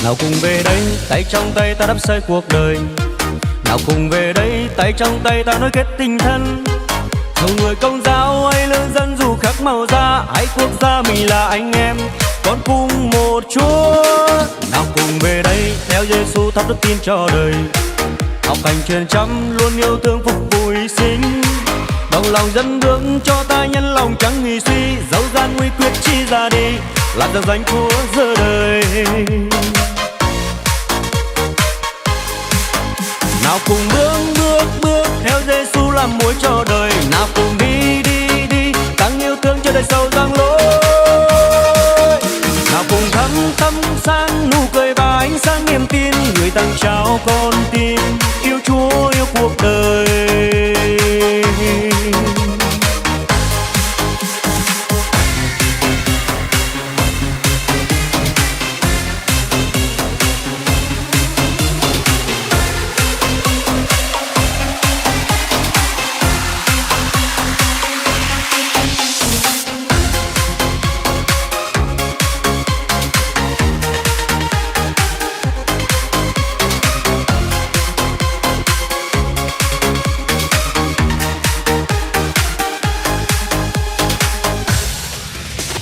Nào cùng về đây, tay trong tay ta đắp xây cuộc đời. Nào cùng về đây, tay trong tay ta nối kết tình thân. Dù người Công giáo hay lương dân, dù khác màu da hay quốc gia, mình là anh em con cùng một Chúa. Nào cùng về đây, theo Giêsu thắp đức tin cho đời, học hành truyền chăm luôn yêu thương phục vụ hy sinh. Đồng lòng dân bước cho ta nhân lòng chẳng nghỉ suy, dẫu gian nguy quyết chi ra đi, làm rằng danh Chúa giờ đời. Nào cùng bước theo Giêsu làm muối cho đời. Nào cùng đi tăng yêu thương cho đời sâu răng lối. Nào cùng thăm sang nụ cười và ánh sáng niềm tin, người tặng trao con tim yêu Chúa yêu cuộc đời.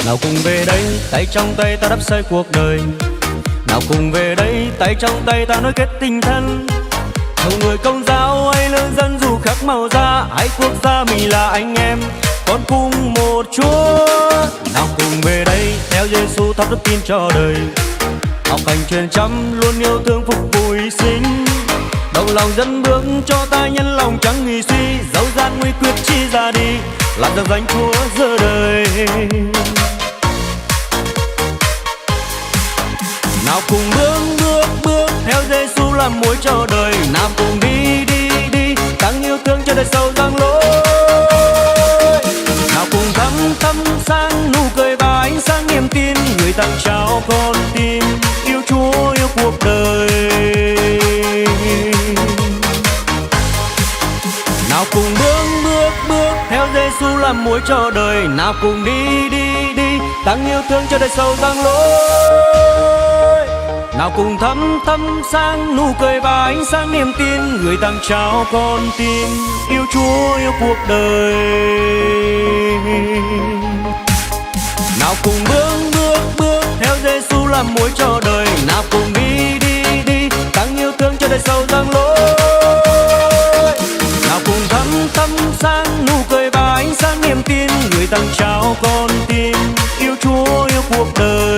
Nào cùng về đây, tay trong tay ta đắp xây cuộc đời. Nào cùng về đây, tay trong tay ta nối kết tình thân. Dù người Công giáo hay lương dân, dù khác màu da hay quốc gia, mình là anh em con cùng một Chúa. Nào cùng về đây, theo Giêsu thắp đức tin cho đời, học hành truyền chăm luôn yêu thương phục vụ hy sinh. Đồng lòng dân bước cho ta nhân lòng chẳng nghỉ suy, dẫu gian nguy quyết chi ra đi, làm rằng danh Chúa giờ đời. Nào cùng bước theo Giêsu làm muối cho đời. Nào cùng đi tăng yêu thương cho đời sâu răng lối. Nào cùng thăm sang nụ cười và ánh sáng niềm tin, người tặng trao con tim yêu Chúa yêu cuộc đời. Nào cùng bước theo Giêsu làm muối cho đời. Nào cùng đi tăng yêu thương cho đời sâu răng lối. Nào cùng thăm sang nụ cười và ánh sáng niềm tin, người tặng trao con tim yêu Chúa yêu cuộc đời. Nào cùng bước theo Giêsu làm muối cho đời. Nào cùng đi tăng yêu thương cho đời sâu răng lối. Nào cùng thăm sang nụ cười và ánh sáng niềm tin, người tặng trao con tim yêu Chúa yêu cuộc đời.